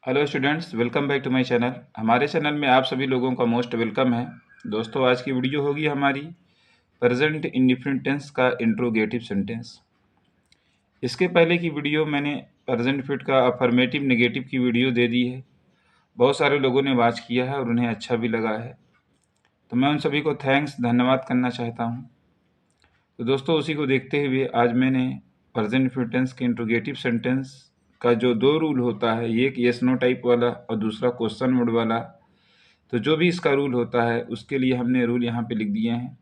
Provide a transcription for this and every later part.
Hello students, welcome back to my channel. हमारे channel में आप सभी लोगों का मोस्ट वेलकम है। दोस्तों, आज की वीडियो होगी हमारी प्रेजेंट इंडिफिनिट टेंस का इंट्रोगेटिव सेंटेंस। इसके पहले की वीडियो मैंने प्रेजेंट फिट का अफर्मेटिव नेगेटिव की वीडियो दे दी है। बहुत सारे लोगों ने वॉच किया है और उन्हें अच्छा भी लगा है, तो मैं उन सभी को थैंक्स धन्यवाद करना चाहता हूँ। तो दोस्तों, उसी को देखते हुए आज मैंने प्रेजेंट फिट टेंस के इंट्रोगेटिव सेंटेंस का जो दो रूल होता है, एक येस नो टाइप वाला और दूसरा क्वेश्चन मोड वाला, तो जो भी इसका रूल होता है उसके लिए हमने रूल यहाँ पे लिख दिए हैं।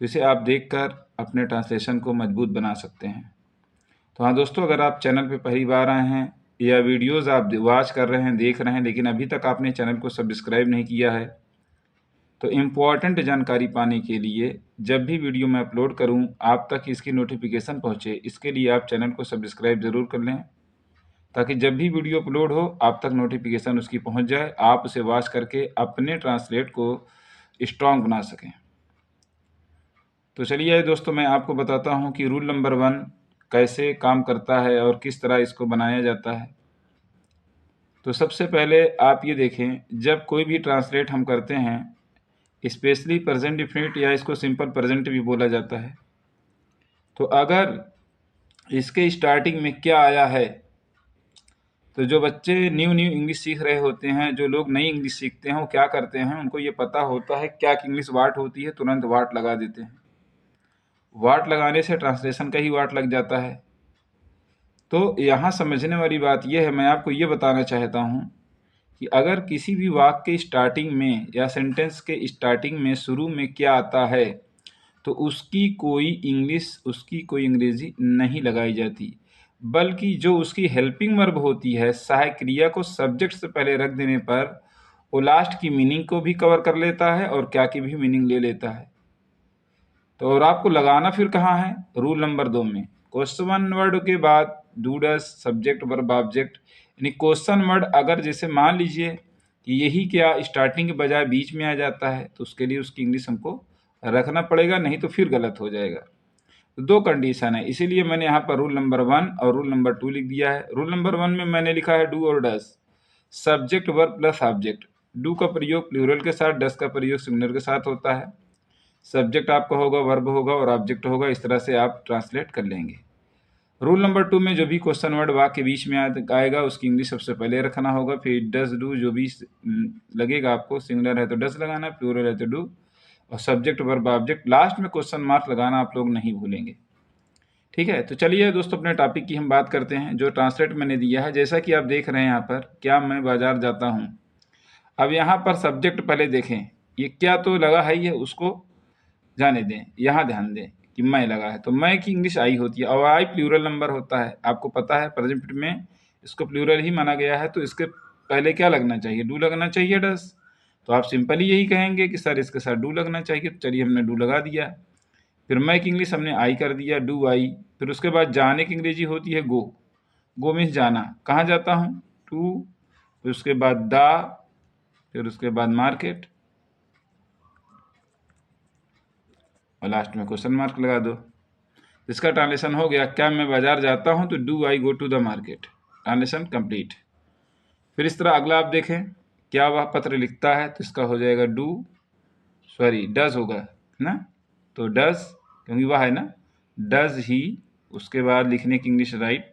तो इसे आप देखकर अपने ट्रांसलेशन को मजबूत बना सकते हैं। तो हाँ दोस्तों, अगर आप चैनल पे पहली बार आए हैं या वीडियोस आप वॉच कर रहे हैं, देख रहे हैं, लेकिन अभी तक आपने चैनल को सब्सक्राइब नहीं किया है, तो इम्पॉर्टेंट जानकारी पाने के लिए जब भी वीडियो मैं अपलोड करूँ आप तक इसकी नोटिफिकेशन पहुँचे, इसके लिए आप चैनल को सब्सक्राइब ज़रूर कर लें, ताकि जब भी वीडियो अपलोड हो आप तक नोटिफिकेशन उसकी पहुंच जाए, आप उसे वॉच करके अपने ट्रांसलेट को स्ट्रॉन्ग बना सकें। तो चलिए दोस्तों, मैं आपको बताता हूं कि रूल नंबर 1 कैसे काम करता है और किस तरह इसको बनाया जाता है। तो सबसे पहले आप ये देखें, जब कोई भी ट्रांसलेट हम करते हैं, स्पेशली प्रेजेंट डिफिनिट या इसको सिंपल प्रेजेंट भी बोला जाता है, तो अगर इसके स्टार्टिंग में क्या आया है, तो जो बच्चे न्यू इंग्लिश सीख रहे होते हैं, जो लोग नई इंग्लिश सीखते हैं, वो क्या करते हैं, उनको ये पता होता है क्या कि इंग्लिश वाट होती है, तुरंत वाट लगा देते हैं। वाट लगाने से ट्रांसलेशन का ही वाट लग जाता है। तो यहाँ समझने वाली बात यह है, मैं आपको ये बताना चाहता हूँ कि अगर किसी भी वाक्य के स्टार्टिंग में या सेंटेंस के स्टार्टिंग में शुरू में क्या आता है, तो उसकी कोई अंग्रेजी नहीं लगाई जाती, बल्कि जो उसकी हेल्पिंग वर्ब होती है, सहायक क्रिया को सब्जेक्ट से पहले रख देने पर वो लास्ट की मीनिंग को भी कवर कर लेता है और क्या की भी मीनिंग ले लेता है। तो और आपको लगाना फिर कहाँ है, रूल नंबर 2 में। क्वेश्चन वर्ड के बाद do does subject verb object, यानी क्वेश्चन वर्ड अगर जैसे मान लीजिए कि यही क्या स्टार्टिंग के बजाय बीच में आ जाता है, तो उसके लिए उसकी इंग्लिश हमको रखना पड़ेगा, नहीं तो फिर गलत हो जाएगा। तो दो कंडीशन है, इसीलिए मैंने यहाँ पर रूल नंबर 1 और रूल नंबर 2 लिख दिया है। रूल नंबर 1 में मैंने लिखा है डू और does, subject verb plus object. Do का प्रयोग प्लूरल के साथ, डज का प्रयोग सिंगुलर के साथ होता है। सब्जेक्ट आपका होगा, वर्ब होगा और ऑब्जेक्ट होगा, इस तरह से आप ट्रांसलेट कर लेंगे। रूल नंबर 2 में जो भी क्वेश्चन वर्ड वाक्य के बीच में आएगा उसकी इंग्लिश सबसे पहले रखना होगा। फिर डज डू जो भी लगेगा आपको, सिंगुलर है तो डज लगाना, प्लूरल है तो डू, और सब्जेक्ट वर्ब ऑब्जेक्ट, लास्ट में क्वेश्चन मार्क लगाना आप लोग नहीं भूलेंगे। ठीक है, तो चलिए दोस्तों, अपने टॉपिक की हम बात करते हैं। जो ट्रांसलेट मैंने दिया है, जैसा कि आप देख रहे हैं यहाँ पर, क्या मैं बाजार जाता हूँ। अब यहाँ पर सब्जेक्ट पहले देखें, ये क्या तो लगा है, ये उसको जाने दें, यहाँ ध्यान दें कि मैं लगा है, तो मैं की इंग्लिश आई होती है और आई प्लूरल नंबर होता है। आपको पता है प्रेजेंट में इसको प्लूरल ही माना गया है, तो इसके पहले क्या लगना चाहिए, डू लगना चाहिए, डस। तो आप सिंपली यही कहेंगे कि सर इसके साथ डू लगना चाहिए, तो चलिए हमने डू लगा दिया। फिर मैं की इंग्लिश हमने आई कर दिया, डू आई। फिर उसके बाद जाने की अंग्रेजी होती है गो। गो मीन्स जाना, कहाँ जाता हूँ, टू। फिर उसके बाद दा, फिर उसके बाद मार्केट, और लास्ट में क्वेश्चन मार्क लगा दो। इसका ट्रांसलेशन हो गया, क्या मैं बाजार जाता हूँ, तो do I go to the market. Translation complete. फिर इस तरह अगला आप देखें, क्या वह पत्र लिखता है, तो इसका हो जाएगा डज होगा ना, तो डज, क्योंकि वह है ना, डज ही। उसके बाद लिखने की इंग्लिश राइट,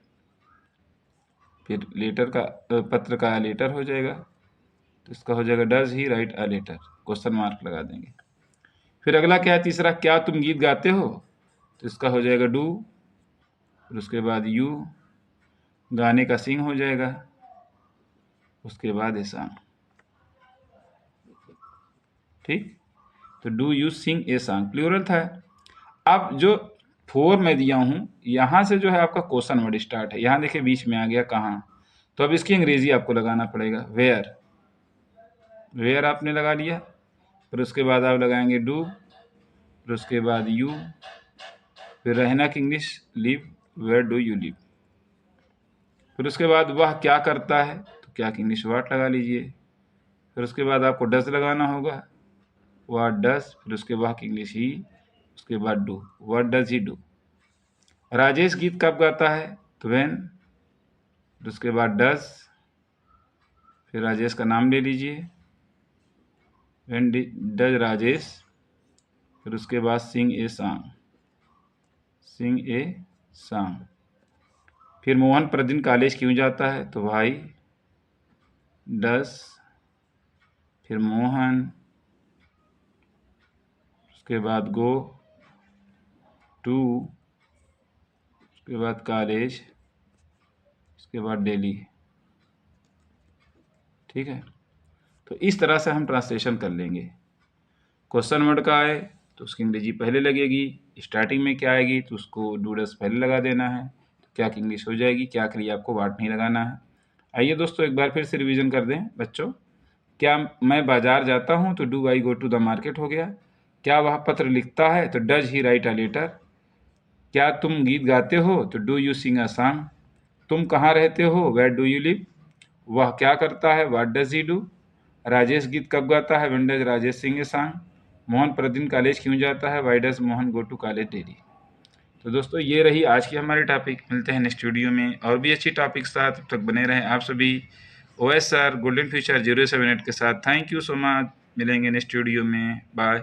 फिर लेटर का पत्र का लेटर हो जाएगा, तो इसका हो जाएगा does he write a letter, question mark लगा देंगे। फिर अगला क्या है, तीसरा, क्या तुम गीत गाते हो, तो इसका हो जाएगा डू, फिर उसके बाद यू, गाने का सिंग हो जाएगा, उसके बाद है सॉन्ग। ठीक, तो do you sing a song plural था। अब जो 4 मैं दिया हूँ, यहाँ से जो है आपका क्वेश्चन वर्ड स्टार्ट है, यहाँ देखिए बीच में आ गया कहाँ, तो अब इसकी अंग्रेजी आपको लगाना पड़ेगा, वेयर। वेयर आपने लगा लिया, फिर उसके बाद आप लगाएंगे डू, फिर उसके बाद यू, फिर रहना की English live, where do you live. फिर उसके बाद वह क्या करता है, तो क्या की इंग्लिश वाट लगा लीजिए। फिर उसके बाद आपको डज लगाना होगा, व्हाट डज, फिर उसके बाद इंग्लिश ही, उसके बाद do, what does he do. Rajesh गीत कब गाता है, तो व्हेन, फिर उसके बाद डज, फिर राजेश का नाम ले लीजिए, व्हेन डज राजेश, फिर उसके बाद सिंग a song, Singh a song. फिर मोहन प्रतिदिन कॉलेज क्यों जाता है, तो भाई डस, फिर मोहन, उसके बाद गो टू, उसके बाद कॉलेज, उसके बाद डेली। ठीक है, तो इस तरह से हम ट्रांसलेशन कर लेंगे। क्वेश्चन वर्ड का आए तो उसकी अंग्रेजी पहले लगेगी, स्टार्टिंग में क्या आएगी तो उसको डूडस पहले लगा देना है, तो क्या की इंग्लिश हो जाएगी, क्या के लिए आपको वाट नहीं लगाना है। आइए दोस्तों एक बार फिर से रिवीजन कर दें बच्चों। क्या मैं बाजार जाता हूँ तो do I go to the market हो गया। क्या वह पत्र लिखता है तो does he write a letter. क्या तुम गीत गाते हो तो do you sing a song. तुम कहाँ रहते हो, वेयर डू यू लिव। वह क्या करता है, what does he do. Rajesh गीत कब गाता है, when does Rajesh sing a song. Mohan प्रतिदिन कॉलेज क्यों जाता है, why does Mohan go to college daily. तो दोस्तों ये रही आज की हमारी टॉपिक। मिलते हैं नेक्स्ट वीडियो में और भी अच्छी टॉपिक साथ, तब तक बने रहें आप सभी OSR गोल्डन फ्यूचर 078 के साथ। थैंक यू सो मच, मिलेंगे नेक्स्ट वीडियो में, बाय।